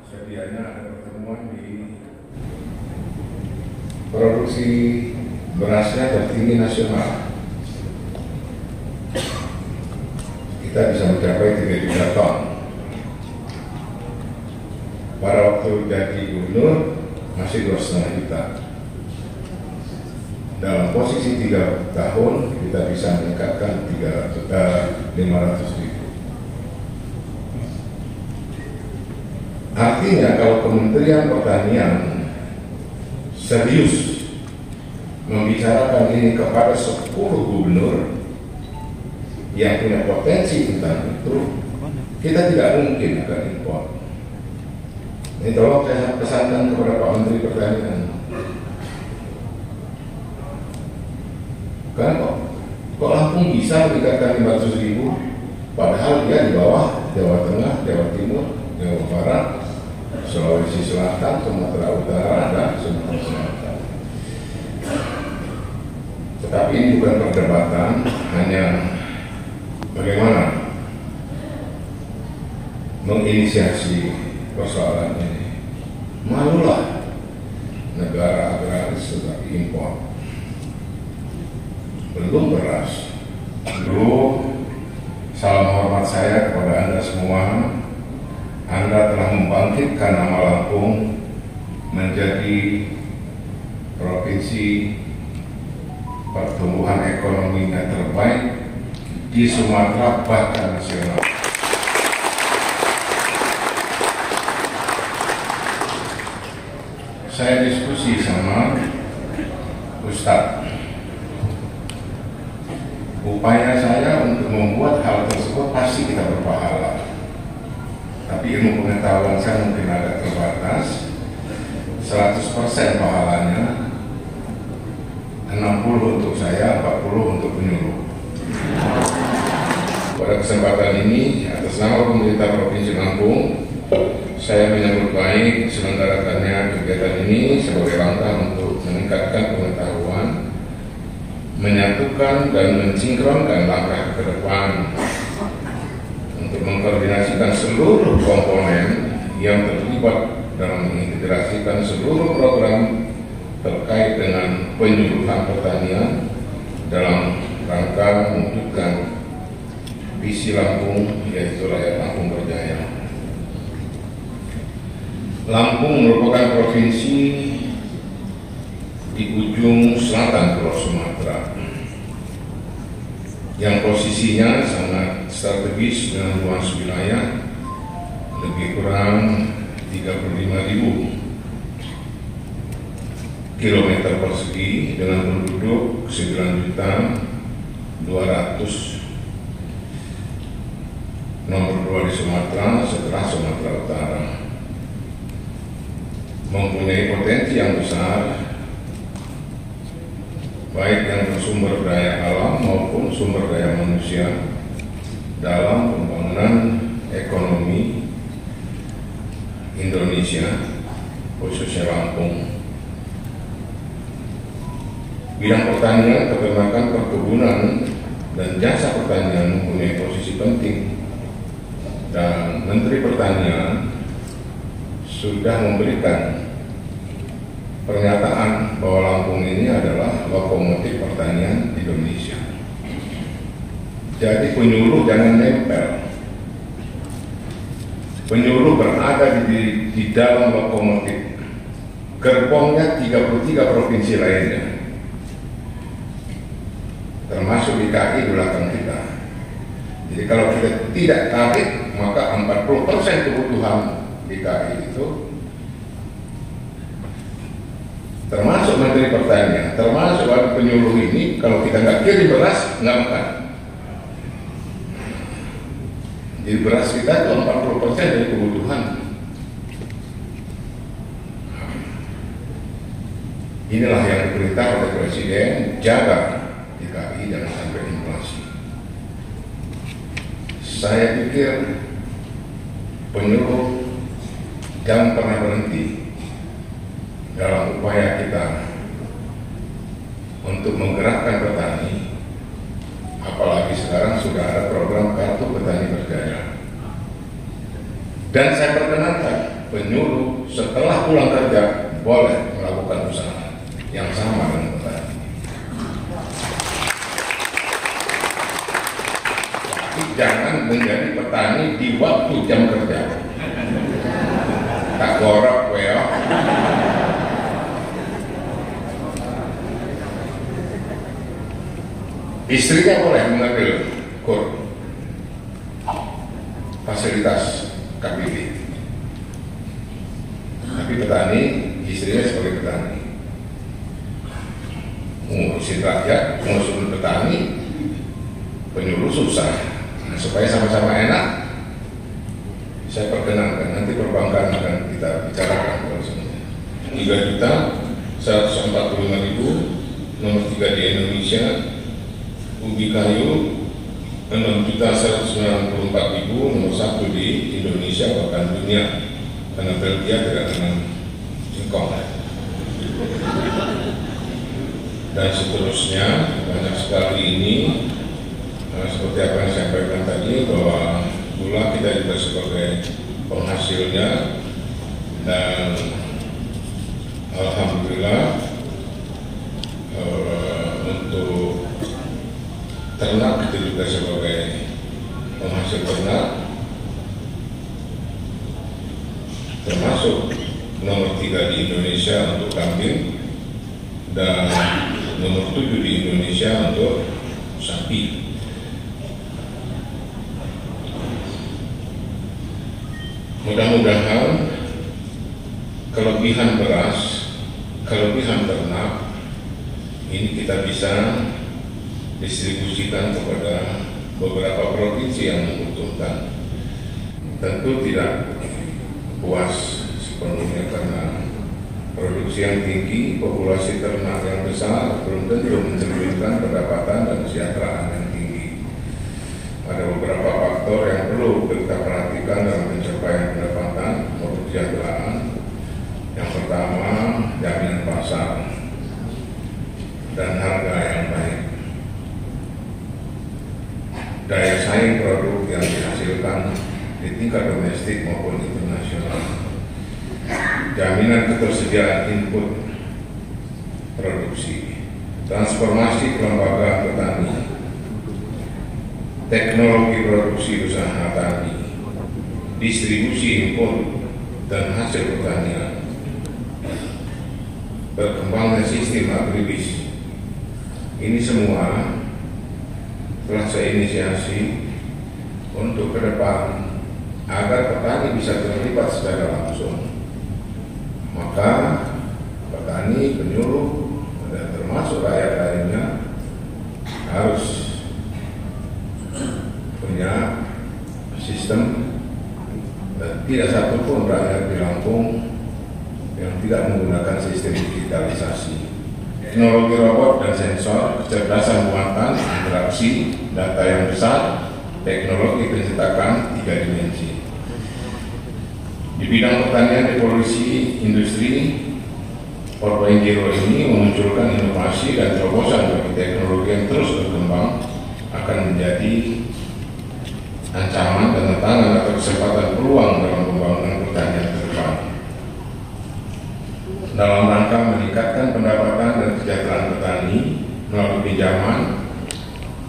sedianya ada pertemuan di produksi berasnya tertinggi nasional. Kita bisa mencapai 3 juta ton. Pada waktu jadi gubernur masih 2,5 juta. Dalam posisi 3 tahun kita bisa meningkatkan 500.000. Artinya kalau Kementerian Pertanian serius membicarakan ini kepada 10 gubernur yang punya potensi tentang itu, kita tidak mungkin akan impor. Ini tolong saya pesankan kepada Pak Menteri Pertanian. Kan kok Lampung bisa meningkatkan 500.000, padahal dia di bawah Jawa Tengah, Jawa Timur, Jawa Barat, Sulawesi Selatan, Sumatera Utara, dan Sumatera Selatan. Tetapi ini bukan perdebatan, hanya bagaimana menginisiasi persoalan ini. Malulah negara agraris tetapi impor. Belum beras. Dulu salam hormat saya kepada Anda semua. Anda telah membangkitkan nama Lampung menjadi provinsi pertumbuhan ekonominya terbaik di Sumatera bahkan nasional. Saya diskusi sama Ustadz. Upaya saya untuk membuat hal tersebut pasti kita berpahala. Tapi ilmu pengetahuan saya mungkin agak terbatas. 100% pahalanya, 60 untuk saya, 40 untuk penyuluh. Pada kesempatan ini, atas nama pemerintah Provinsi Lampung, saya menyambut baik selenggarakannya kegiatan ini sebagai langkah untuk meningkatkan pengetahuan, menyatukan dan mensinkronkan langkah ke depan untuk mengkoordinasikan seluruh komponen yang terlibat dalam mengintegrasikan seluruh program terkait dengan penyuluhan pertanian dalam rangka mewujudkan visi Lampung, yaitu rakyat Lampung berjaya. Lampung merupakan provinsi di ujung selatan Pulau Sumatera yang posisinya sangat strategis dengan luas wilayah lebih kurang 35.000 kilometer persegi dengan penduduk 9.200.000, nomor 2 di Sumatera setelah Sumatera Utara, mempunyai potensi yang besar baik yang bersumber daya alam maupun sumber daya manusia dalam pembangunan ekonomi Indonesia, khususnya Lampung. Bidang pertanian, peternakan, perkebunan, dan jasa pertanian mempunyai posisi penting, dan Menteri Pertanian sudah memberikan pernyataan bahwa Lampung ini adalah lokomotif pertanian Indonesia. Jadi penyuluh jangan nempel. Penyuluh berada di dalam lokomotif. Gerbongnya 33 provinsi lainnya, termasuk DKI di belakang kita. Jadi kalau kita tidak tarik, maka 40% kebutuhan DKI itu, termasuk Menteri Pertanian, termasuk penyuluh ini, kalau kita nggak kirim beras, nggak makan. Jadi beras kita itu 40% dari kebutuhan. Inilah yang diperintah oleh Presiden, jaga DKI jangan sampai inflasi. Saya pikir penyuluh jangan pernah berhenti dalam upaya kita untuk menggerakkan petani, apalagi sekarang sudah ada program Kartu Petani Berjaya. Dan saya perkenankan penyuluh setelah pulang kerja boleh melakukan usaha yang sama dengan petani. Tapi jangan menjadi petani di waktu jam kerja. Tak gorok weo. Istrinya boleh mengambil fasilitas KPB, tapi petani, istrinya sebagai petani. Ngurusin rakyat, ngurusin petani, penyuluh susah. Nah, supaya sama-sama enak, saya perkenankan nanti perbankan akan kita bicarakan kalau semuanya. 3.145.000 nomor 3 di Indonesia, ubi kayu 6.194.000 nomor 1 di Indonesia bahkan dunia, karena Belgia tidak dengan singkong dan seterusnya. Banyak sekali ini seperti apa yang saya sampaikan tadi, bahwa gula kita juga sebagai penghasilnya, dan alhamdulillah untuk ternak itu juga sebagai penghasil ternak, termasuk nomor 3 di Indonesia untuk kambing dan nomor 7 di Indonesia untuk sapi. Mudah-mudahan kelebihan beras, kelebihan ternak ini kita bisa distribusikan kepada beberapa provinsi yang membutuhkan. Tentu tidak puas sepenuhnya karena produksi yang tinggi, populasi ternak yang besar belum tentu mencerminkan pendapatan dan kesejahteraan yang tinggi. Ada beberapa faktor yang perlu kita perhatikan dalam pencapaian pendapatan maupun kesejahteraan. Yang pertama, jaminan pasar dan harga yang baik. Daya saing produk yang dihasilkan di tingkat domestik maupun internasional. Jaminan ketersediaan input produksi, transformasi kelembagaan petani, teknologi produksi usaha tani, distribusi input dan hasil pertanian, berkembangnya sistem agribis. Ini semua telah saya inisiasi untuk ke depan agar petani bisa terlibat secara langsung. Maka petani, penyuluh, dan termasuk rakyat lainnya harus punya sistem, dan tidak satupun rakyat di Lampung yang tidak menggunakan sistem digitalisasi. Teknologi robot dan sensor, kecerdasan buatan, interaksi, data yang besar, teknologi pencetakan 3 dimensi. Di bidang pertanian, evolusi industri 4.0 ini memunculkan inovasi dan terobosan bagi teknologi yang terus berkembang akan menjadi ancaman dan tantangan atau kesempatan peluang dalam pembangunan pertanian ke depan. Dalam rangka meningkatkan pendapatan dan kesejahteraan petani melalui pinjaman,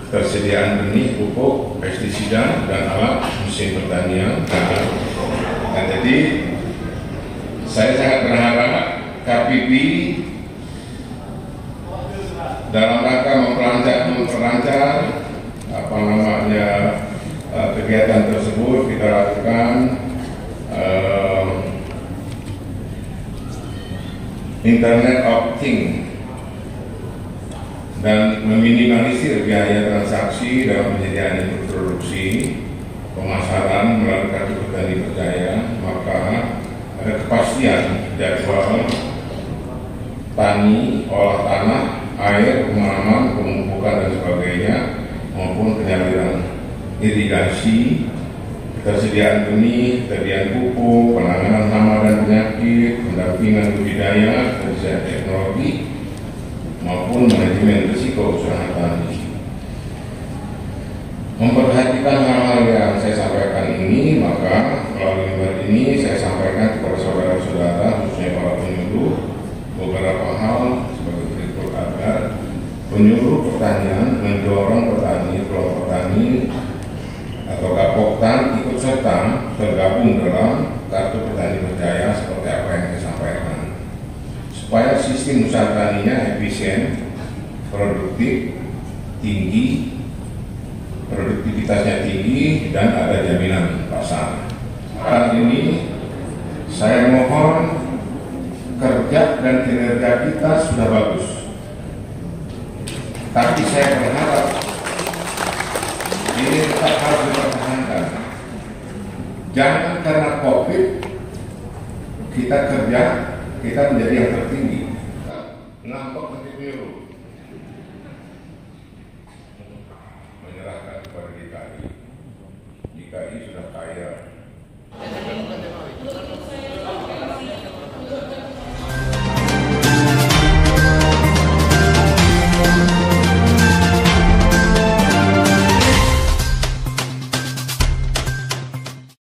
ketersediaan benih, pupuk, pestisida, dan alat mesin pertanian. Nah, jadi saya sangat berharap KPB dalam rangka memperancar kegiatan tersebut kita lakukan Internet of Things dan meminimalisir biaya transaksi dalam penyediaan input produksi, pemasaran melalui kartu petani berjaya. Maka ada kepastian jadwal tani, olah tanah, air, pemanaman, pemupukan dan sebagainya, maupun penyaliran irigasi, ketersediaan benih, ketersediaan pupuk, penanganan hama dan penyakit, pendampingan budidaya, ketersediaan teknologi, maupun manajemen risiko usaha tani. Memperhatikan hal-hal yang saya sampaikan ini, maka melalui ini saya sampaikan kepada saudara-saudara, khususnya para penyuluh, beberapa hal sebagai berikut agar penyuluh pertanian mendorong petani, kelompok petani atau Gapoktan ikut serta tergabung dalam kartu petani berjaya seperti apa yang saya sampaikan, supaya sistem usaha taninya efisien, produktif, tinggi, produktivitasnya tinggi, dan ada jaminan pasar. Saat ini saya mohon kerja dan kinerja kita sudah bagus, tapi saya berharap ini tetap harus dipertahankan. Jangan karena COVID kita kerja, kita menjadi yang tertinggi. Nampak nanti biru.